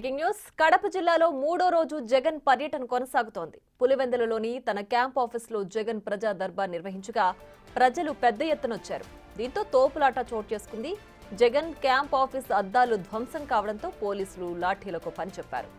Breaking news Kadapa జిల్లాలో మూడో రోజు జగన్ పర్యటన కొనసాగుతోంది. పులివెందులలోని తన క్యాంప్ ఆఫీసులో జగన్ ప్రజా దర్బార్ నిర్వహించగా ప్రజలు పెద్ద ఎత్తున వచ్చారు. దీంతో తోపులాట చోటు చేసుకుంది. జగన్ క్యాంప్ ఆఫీస్ అద్దాలు ధ్వంసం కావడంతో పోలీసులు లాఠీలకు పనిచెప్పారు.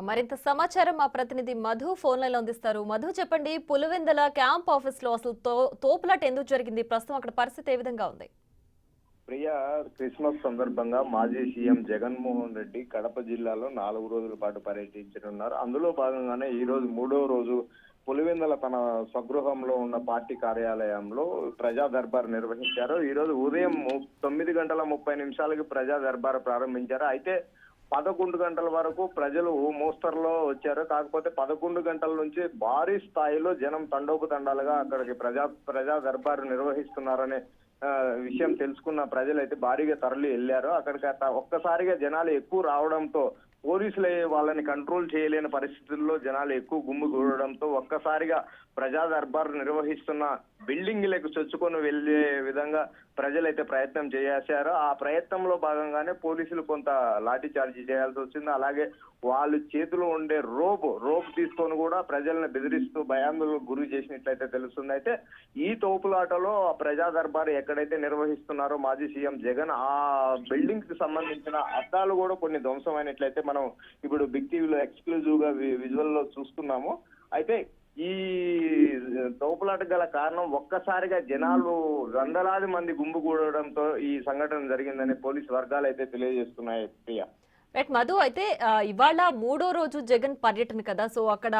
మరింత సమాచారం మా ప్రతినిధి మధు ఫోన్ లైన్ లో అందిస్తారు. మధు, చెప్పండి, పులివెందుల క్యాంప్ ఆఫీస్ లో అసలు తోపులాట ఎందుకు జరిగింది? ప్రస్తుతం అక్కడ పరిస్థితి ఏ విధంగా ఉంది? ప్రియా, క్రిస్మస్ సందర్భంగా మాజీ సీఎం జగన్మోహన్ రెడ్డి కడప జిల్లాలో 4 రోజుల పాటు పర్యటించనున్నారు. అందులో భాగంగానే ఈ రోజు మూడో రోజు పులివెందుల తన స్వగృహంలో ఉన్న పార్టీ కార్యాలయంలో ప్రజా దర్బార్ నిర్వహించారు. ఈ రోజు ఉదయం 9:30 ప్రజా దర్బార్ ప్రారంభించారు. అయితే 11 గంటల వరకు ప్రజలు మోస్తరులో వచ్చారు. కాకపోతే 11 గంటల నుంచి భారీ స్థాయిలో జనం తండోపతండాలుగా అక్కడికి ప్రజా దర్బారు నిర్వహిస్తున్నారనే విషయం తెలుసుకున్న ప్రజలైతే భారీగా తరలి వెళ్లారు. అక్కడికి ఒక్కసారిగా జనాలు ఎక్కువ రావడంతో పోలీసులు వాళ్ళని కంట్రోల్ చేయలేని పరిస్థితుల్లో జనాలు ఎక్కువ గుమ్మిగూడడంతో ఒక్కసారిగా ప్రజా దర్బార్ నిర్వహిస్తున్న బిల్డింగ్లకు చొచ్చుకొని వెళ్లే విధంగా ప్రజలైతే ప్రయత్నం చేశారు. ఆ ప్రయత్నంలో భాగంగానే పోలీసులు కొంత లాఠీ చార్జీ చేయాల్సి వచ్చింది. అలాగే వాళ్ళు చేతిలో ఉండే రోప్ తీసుకొని కూడా ప్రజల్ని బెదిరిస్తూ భయాందోళనకు గురి చేసినట్లయితే తెలుస్తుంది. అయితే ఈ తోపులాటలో ప్రజా దర్బార్ ఎక్కడైతే నిర్వహిస్తున్నారో మాజీ సీఎం జగన్, ఆ బిల్డింగ్ కి సంబంధించిన అద్దాలు కూడా కొన్ని ధ్వంసమైనట్లయితే మనం ఇప్పుడు బిగ్ టీవీలో ఎక్స్క్లూజివ్ గా విజువల్ లో చూస్తున్నాము. అయితే ఈ తోపులాట గల కారణం ఒక్కసారిగా జనాలు వందలాది మంది గుంపుగూడడంతో ఈ సంఘటన జరిగిందని పోలీసు వర్గాలు అయితే తెలియజేస్తున్నాయి. ప్రియా, రైట్ మధు, అయితే ఇవాళ మూడో రోజు జగన్ పర్యటన కదా, సో అక్కడ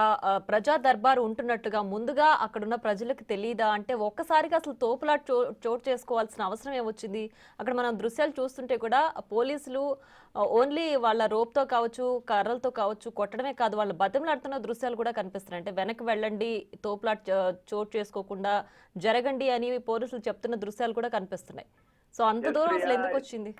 ప్రజా దర్బార్ ఉంటున్నట్టుగా ముందుగా అక్కడున్న ప్రజలకు తెలియదా? అంటే ఒక్కసారిగా అసలు తోపులాట చోటు చేసుకోవాల్సిన అవసరం ఏమొచ్చింది? అక్కడ మనం దృశ్యాలు చూస్తుంటే కూడా పోలీసులు ఓన్లీ వాళ్ళ రోప్తో కావచ్చు, కర్రలతో కావచ్చు కొట్టడమే కాదు, వాళ్ళ బతిమలాడుతున్న దృశ్యాలు కూడా కనిపిస్తున్నాయి. అంటే వెనక్కి వెళ్ళండి, తోపులాట చోటు చేసుకోకుండా జరగండి అని పోలీసులు చెప్తున్న దృశ్యాలు కూడా కనిపిస్తున్నాయి. సో అంత దూరం అసలు ఎందుకు వచ్చింది?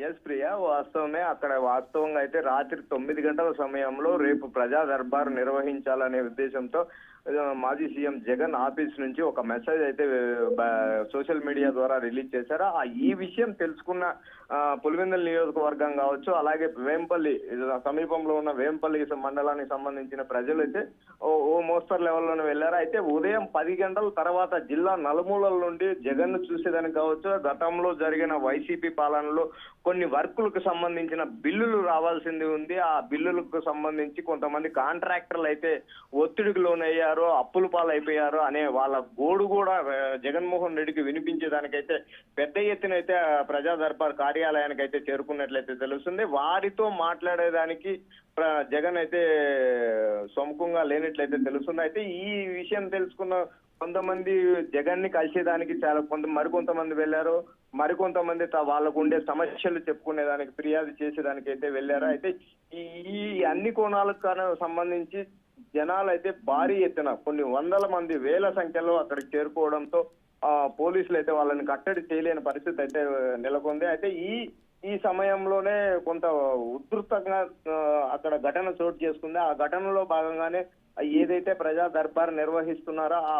ఎస్ ప్రియా, వాస్తవమే. అక్కడ వాస్తవంగా అయితే రాత్రి 9 గంటల సమయంలో రేపు ప్రజా దర్బార్ నిర్వహించాలనే ఉద్దేశంతో మాజీ సీఎం జగన్ ఆఫీస్ నుంచి ఒక మెసేజ్ అయితే సోషల్ మీడియా ద్వారా రిలీజ్ చేశారు. ఈ విషయం తెలుసుకున్న పులివెందుల నియోజకవర్గం కావచ్చు, అలాగే వేంపల్లి సమీపంలో ఉన్న వేంపల్లి మండలానికి సంబంధించిన ప్రజలు అయితే ఓ మోస్తరు లెవెల్లోనే వెళ్లారు. అయితే ఉదయం 10 గంటల తర్వాత జిల్లా నలుమూలల నుండి జగన్ ను చూసేదానికి కావచ్చు, గతంలో జరిగిన వైసీపీ పాలనలో కొన్ని వర్కులకు సంబంధించిన బిల్లులు రావాల్సింది ఉంది. ఆ బిల్లులకు సంబంధించి కొంతమంది కాంట్రాక్టర్లు అయితే ఒత్తిడికి లోనయ్యారు, అప్పుల పాలైపోయారు అనే వాళ్ళ గోడు కూడా జగన్మోహన్ రెడ్డికి వినిపించేదానికైతే పెద్ద ఎత్తున అయితే ప్రజా దర్బార్ కార్యాలయానికి అయితే చేరుకున్నట్లయితే తెలుస్తుంది. వారితో మాట్లాడేదానికి జగన్ అయితే సొముఖంగా లేనట్లయితే తెలుస్తుంది. అయితే ఈ విషయం తెలుసుకున్న కొంతమంది జగన్ ని కలిసేదానికి మరికొంతమంది వెళ్లారు, మరికొంతమంది వాళ్ళకు ఉండే సమస్యలు చెప్పుకునేదానికి ఫిర్యాదు చేసేదానికి అయితే వెళ్లారు. అయితే ఈ అన్ని కోణాలకు సంబంధించి జనాలు అయితే భారీ ఎత్తున కొన్ని వందల మంది వేల సంఖ్యలో అక్కడికి చేరుకోవడంతో పోలీసులు అయితే వాళ్ళని కట్టడి చేయలేని పరిస్థితి అయితే నెలకొంది. అయితే ఈ సమయంలోనే కొంత ఉధృతంగా అక్కడ ఘటన చోటు చేసుకుంది. ఆ ఘటనలో భాగంగానే ఏదైతే ప్రజా దర్బార్ నిర్వహిస్తున్నారో ఆ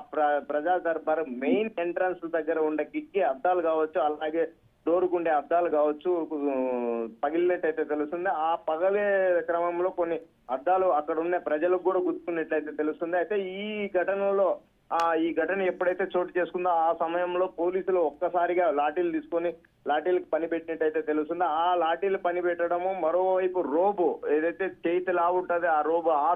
ప్రజా దర్బార్ మెయిన్ ఎంట్రన్స్ దగ్గర ఉండే కిటికీ అద్దాలు కావచ్చు, అలాగే డోరుకుండే అద్దాలు కావచ్చు పగిలినట్టయితే తెలుస్తుంది. ఆ పగలే క్రమంలో కొన్ని అద్దాలు అక్కడ ఉన్న ప్రజలకు కూడా గుర్తుకున్నట్లయితే తెలుస్తుంది. అయితే ఈ ఘటన ఎప్పుడైతే చోటు చేసుకుందో ఆ సమయంలో పోలీసులు ఒక్కసారిగా లాఠీలు తీసుకొని లాఠీలకు పని పెట్టినట్టయితే తెలుస్తుంది. ఆ లాఠీలు పని పెట్టడము, మరోవైపు రోబు ఏదైతే చేతి లావుంటుంది ఆ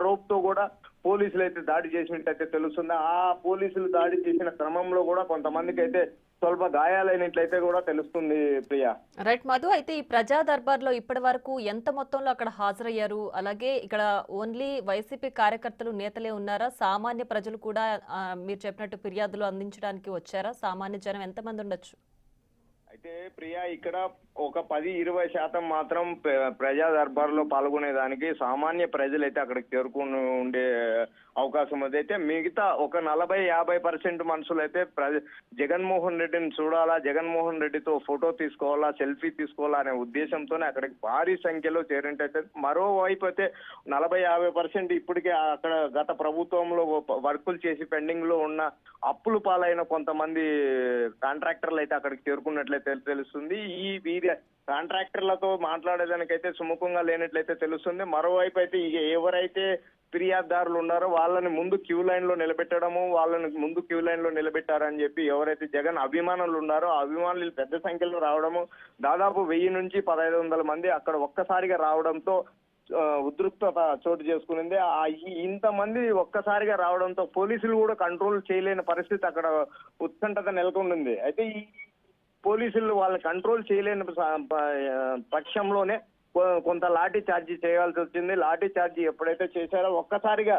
రోప్ తో కూడా పోలీసులు అయితే దాడి చేసినట్టయితే తెలుస్తుంది. ఆ పోలీసులు దాడి చేసిన క్రమంలో కూడా కొంతమందికి అయితే స్వల్ప గాయాలైనట్లయితే కూడా తెలుస్తుంది ప్రియా. రైట్ మధు, అయితే ఈ ప్రజా దర్బార్లో ఇప్పటి వరకు ఎంత మొత్తంలో అక్కడ హాజరయ్యారు? అలాగే ఇక్కడ ఓన్లీ వైసీపీ కార్యకర్తలు నేతలే ఉన్నారా? సామాన్య ప్రజలు కూడా మీరు చెప్పినట్టు ఫిర్యాదులు అందించడానికి వచ్చారా? సామాన్య జనం ఎంతమంది ఉండొచ్చు? అయితే ప్రియా, ఇక్కడ ఒక 10-20% మాత్రం ప్రజా దర్బార్లో పాల్గొనేదానికి సామాన్య ప్రజలైతే అక్కడికి చేరుకుని ఉండే అవకాశం ఉంది. అయితే మిగతా ఒక 40-50% మనుషులు అయితే జగన్మోహన్ రెడ్డిని చూడాలా, జగన్మోహన్ రెడ్డితో ఫోటో తీసుకోవాలా, సెల్ఫీ తీసుకోవాలా అనే ఉద్దేశంతోనే అక్కడికి భారీ సంఖ్యలో చేరినట్టయితే, మరోవైపు అయితే 40-50% ఇప్పటికే అక్కడ గత ప్రభుత్వంలో వర్కులు చేసి పెండింగ్ లో ఉన్న అప్పులు పాలైన కొంతమంది కాంట్రాక్టర్లు అయితే అక్కడికి చేరుకున్నట్లయితే తెలుస్తుంది. ఈ వీరి కాంట్రాక్టర్లతో మాట్లాడేదానికైతే సుముఖంగా లేనట్లయితే తెలుస్తుంది. మరోవైపు అయితే ఎవరైతే ఫిర్యాదుదారులు ఉన్నారో వాళ్ళని ముందు క్యూ లైన్ లో నిలబెట్టడము, వాళ్ళని ముందు క్యూ లైన్ లో నిలబెట్టారని చెప్పి ఎవరైతే జగన్ అభిమానులు ఉన్నారో ఆ అభిమానులు పెద్ద సంఖ్యలో రావడము, దాదాపు 1000 నుంచి 1500 మంది అక్కడ ఒక్కసారిగా రావడంతో ఉద్రిక్తత చోటు చేసుకునింది. ఇంతమంది ఒక్కసారిగా రావడంతో పోలీసులు కూడా కంట్రోల్ చేయలేని పరిస్థితి అక్కడ ఉత్కంఠత నెలకొంది. అయితే ఈ పోలీసులు వాళ్ళని కంట్రోల్ చేయలేని పక్షంలోనే కొంత లాఠీ చార్జీ చేయాల్సి వచ్చింది. లాఠీ చార్జీ ఎప్పుడైతే చేశారో ఒక్కసారిగా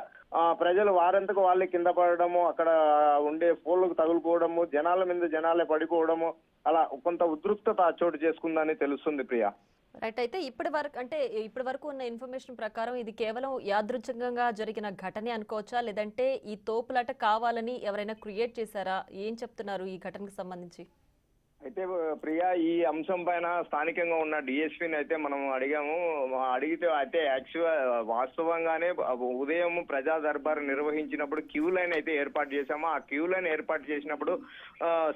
ప్రజలు వారంతకు వాళ్ళే కింద పడడము, అక్కడ ఉండే పోల్లకు తగులుకోవడము, జనాల మీద జనాలే పడిపోవడము, అలా కొంత ఉద్రిక్తత చోటు చేసుకుందని తెలుస్తుంది ప్రియా. రైట్, అయితే ఇప్పటి వరకు ఉన్న ఇన్ఫర్మేషన్ ప్రకారం ఇది కేవలం యాదృచ్ఛికంగా జరిగిన ఘటనే అనుకోవచ్చా, లేదంటే ఈ తోపులాట కావాలని ఎవరైనా క్రియేట్ చేశారా? ఏం చెప్తున్నారు ఈ ఘటనకు సంబంధించి? అయితే ప్రియా, ఈ అంశం పైన స్థానికంగా ఉన్న డిఎస్పీని అయితే మనం అడిగితే అయితే వాస్తవంగానే ఉదయం ప్రజా దర్బార్ నిర్వహించినప్పుడు క్యూ లైన్ అయితే ఏర్పాటు చేశాము. ఆ క్యూ లైన్ ఏర్పాటు చేసినప్పుడు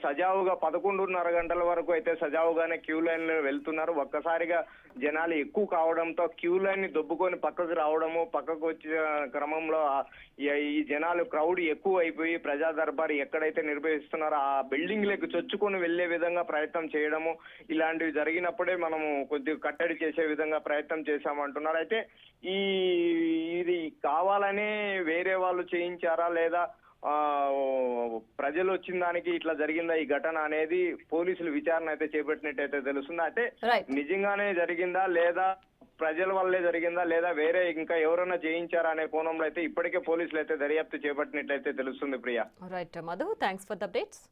సజావుగా 11:30 గంటల వరకు అయితే సజావుగానే క్యూ లైన్ వెళ్తున్నారు. ఒక్కసారిగా జనాలు ఎక్కువ కావడంతో క్యూ లైన్ ని దొబ్బుకొని పక్కకు రావడము, పక్కకు వచ్చే క్రమంలో ఈ జనాలు క్రౌడ్ ఎక్కువ అయిపోయి ప్రజా దర్బార్ ఎక్కడైతే నిర్వహిస్తున్నారో ఆ బిల్డింగ్ లకు చొచ్చుకొని వెళ్లే విధంగా ప్రయత్నం చేయడము, ఇలాంటివి జరిగినప్పుడే మనము కొద్దిగా కట్టడి చేసే విధంగా ప్రయత్నం చేశామంటున్నారు. అయితే ఇది కావాలనే వేరే వాళ్ళు చేయించారా లేదా ప్రజలు వచ్చిన దానికి ఇట్లా జరిగిందా ఈ ఘటన అనేది పోలీసులు విచారణ అయితే చేపట్టినట్టయితే తెలుస్తుంది. అయితే నిజంగానే జరిగిందా లేదా ప్రజల వల్లే జరిగిందా లేదా వేరే ఇంకా ఎవరైనా చేయించారా అనే కోణంలో అయితే ఇప్పటికే పోలీసులు అయితే దర్యాప్తు చేపట్టినట్లయితే తెలుస్తుంది Priya. Right Madhu, thanks for the updates.